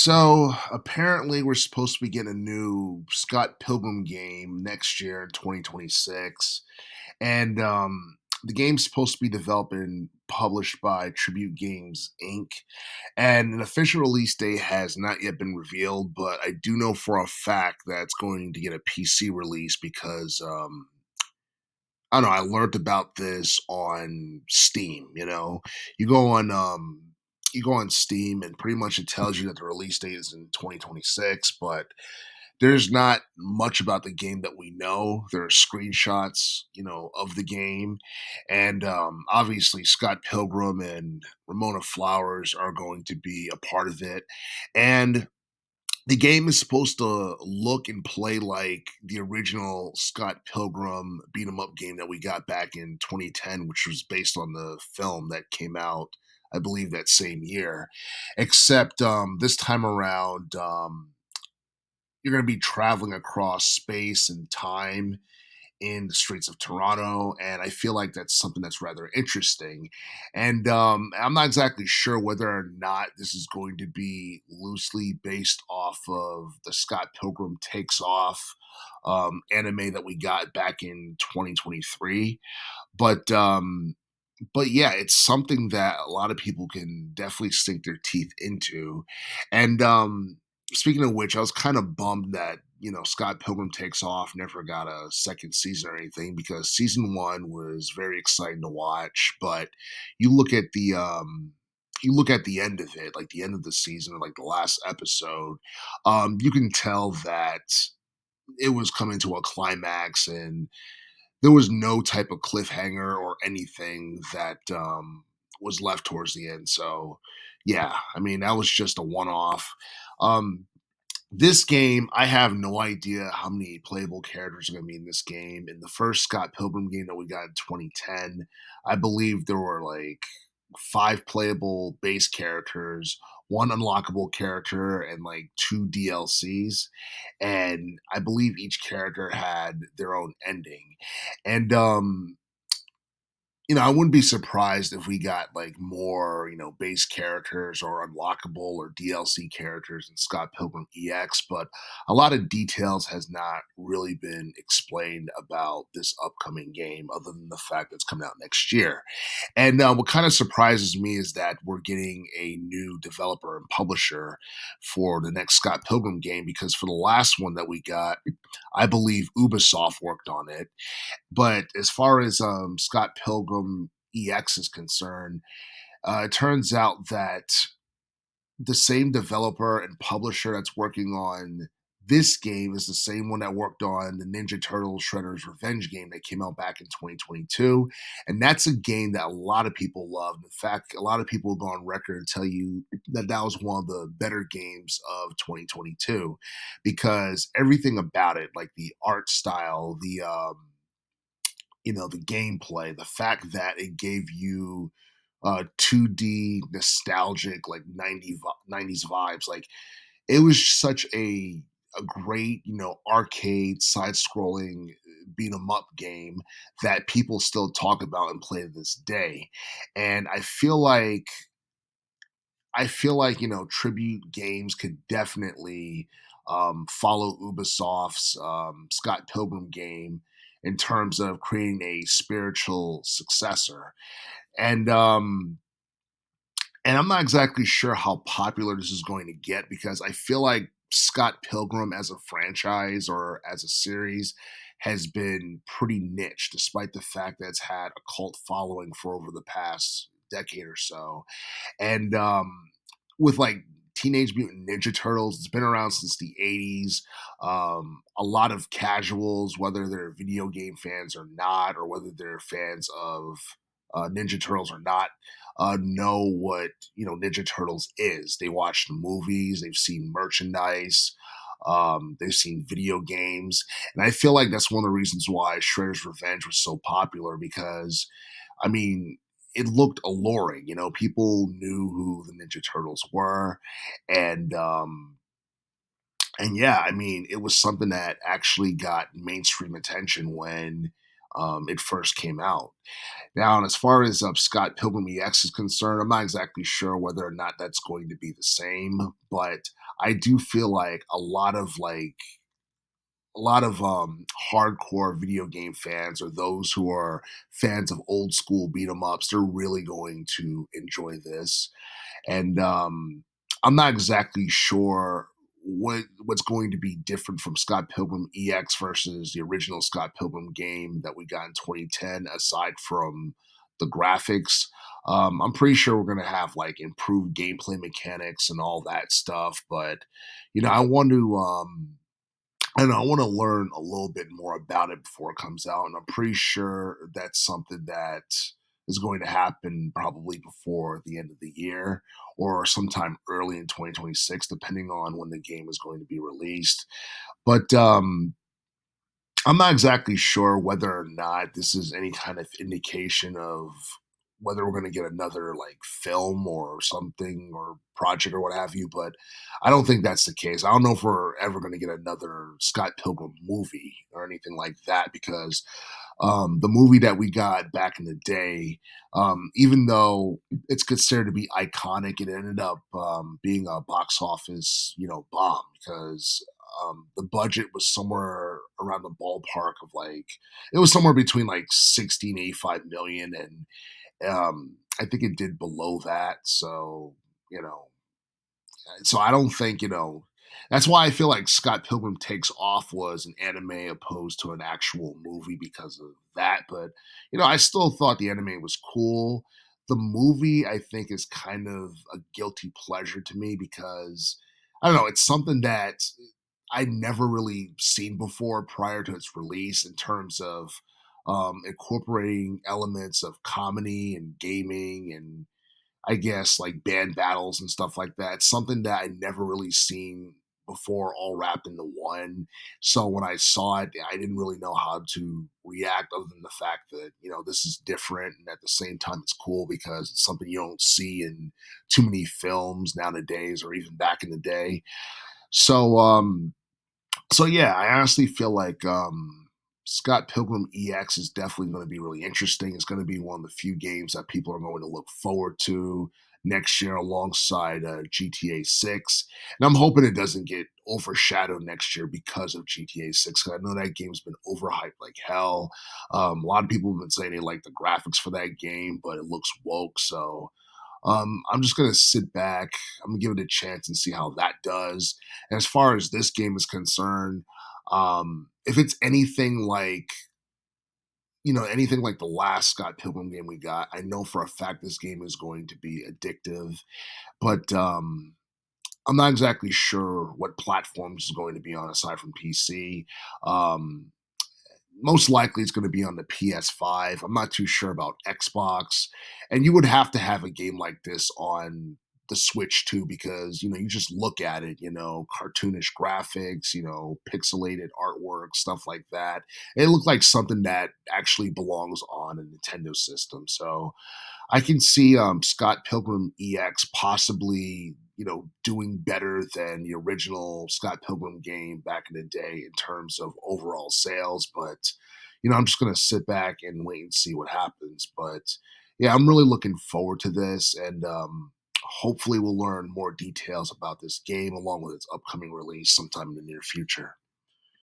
So apparently, we're supposed to be getting a new Scott Pilgrim game next year in 2026, and the game's supposed to be developed and published by Tribute Games Inc. And an official release date has not yet been revealed, but I do know for a fact that it's going to get a PC release because I don't know. I learned about this on Steam. You go on you go on Steam and pretty much it tells you that the release date is in 2026, but there's not much about the game that we know. There are screenshots, of the game, and obviously Scott Pilgrim and Ramona Flowers are going to be a part of it, and the game is supposed to look and play like the original Scott Pilgrim beat 'em up game that we got back in 2010, which was based on the film that came out, I believe, that same year. Except this time around, you're going to be traveling across space and time in the streets of Toronto, and I feel like that's something that's rather interesting. And I'm not exactly sure whether or not this is going to be loosely based off of the Scott Pilgrim Takes Off anime that we got back in 2023, but yeah, it's something that a lot of people can definitely sink their teeth into. And speaking of which, I was kind of bummed that Scott Pilgrim Takes Off never got a second season or anything because season one was very exciting to watch. But you look at the you look at the end of it, like the end of the season, or like the last episode, you can tell that it was coming to a climax and there was no type of cliffhanger or anything that was left towards the end. So, yeah, I mean, that was just a one off. Um, this game, I have no idea how many playable characters are going to be in this game. In the first Scott Pilgrim game that we got in 2010, I believe there were like five playable base characters, one unlockable character, and like two DLCs. And I believe each character had their own ending. And I wouldn't be surprised if we got like more, base characters or unlockable or DLC characters in Scott Pilgrim EX, but a lot of details has not really been explained about this upcoming game other than the fact that it's coming out next year. And what kind of surprises me is that we're getting a new developer and publisher for the next Scott Pilgrim game because for the last one that we got, I believe Ubisoft worked on it, but as far as Scott Pilgrim EX is concerned, it turns out that the same developer and publisher that's working on this game is the same one that worked on the Ninja Turtles Shredder's Revenge game that came out back in 2022. And that's a game that a lot of people loved. In fact, a lot of people will go on record and tell you that that was one of the better games of 2022 because everything about it, like the art style, the gameplay, the fact that it gave you 2D nostalgic like 90s vibes, like it was such a great, arcade side scrolling beat 'em up game that people still talk about and play to this day. And I feel like, tribute games could definitely follow Ubisoft's Scott Pilgrim game in terms of creating a spiritual successor. And I'm not exactly sure how popular this is going to get because I feel like Scott Pilgrim as a franchise or as a series has been pretty niche, despite the fact that it's had a cult following for over the past decade or so. And with like Teenage Mutant Ninja Turtles, it's been around since the 80s. A lot of casuals, whether they're video game fans or not, or whether they're fans of Ninja Turtles or not, know what Ninja Turtles is. They watch the movies, they've seen merchandise, they've seen video games, and I feel like that's one of the reasons why Shredder's Revenge was so popular because I mean, it looked alluring. People knew who the Ninja Turtles were, and yeah, I mean, it was something that actually got mainstream attention when it first came out. Now, and as far as Scott Pilgrim EX is concerned, I'm not exactly sure whether or not that's going to be the same, but I do feel like a lot of hardcore video game fans or those who are fans of old school beat 'em ups, they're really going to enjoy this. And I'm not exactly sure what's going to be different from Scott Pilgrim EX versus the original Scott Pilgrim game that we got in 2010, aside from the graphics. I'm pretty sure we're going to have like improved gameplay mechanics and all that stuff, but I want to. And I want to learn a little bit more about it before it comes out. And I'm pretty sure that's something that is going to happen probably before the end of the year or sometime early in 2026, depending on when the game is going to be released. But I'm not exactly sure whether or not this is any kind of indication of whether we're going to get another like film or something or project or what have you, but I don't think that's the case. I don't know if we're ever going to get another Scott Pilgrim movie or anything like that because the movie that we got back in the day, even though it's considered to be iconic, it ended up being a box office, bomb because the budget was somewhere around the ballpark of like it was somewhere between like 60 and 85 million, and I think it did below that. You know, so I don't think, that's why I feel like Scott Pilgrim Takes Off was an anime opposed to an actual movie because of that. But, I still thought the anime was cool. The movie, I think, is kind of a guilty pleasure to me because I don't know, it's something that I'd never really seen before prior to its release in terms of incorporating elements of comedy and gaming and I guess like band battles and stuff like that. Something that I'd never really seen before, all wrapped into one. So when I saw it, I didn't really know how to react other than the fact that, this is different and at the same time it's cool because it's something you don't see in too many films nowadays or even back in the day. So so yeah, I honestly feel like Scott Pilgrim EX is definitely going to be really interesting. It's going to be one of the few games that people are going to look forward to next year alongside GTA 6. And I'm hoping it doesn't get overshadowed next year because of GTA 6. 'Cause I know that game's been overhyped like hell. A lot of people have been saying they like the graphics for that game, but it looks woke. So I'm just gonna sit back. I'm gonna give it a chance and see how that does. And as far as this game is concerned, if it's anything like the last Scott Pilgrim game we got, I know for a fact this game is going to be addictive. But I'm not exactly sure what platforms it's going to be on aside from PC. Um, Most likely it's going to be on the PS5. I'm not too sure about Xbox. And you would have to have a game like this on the Switch too, because you just look at it, cartoonish graphics, pixelated artwork, stuff like that. It looked like something that actually belongs on a Nintendo system. So I can see Scott Pilgrim EX possibly, doing better than the original Scott Pilgrim game back in the day in terms of overall sales. But, I'm just going to sit back and wait and see what happens. But yeah, I'm really looking forward to this. And hopefully we'll learn more details about this game along with its upcoming release sometime in the near future.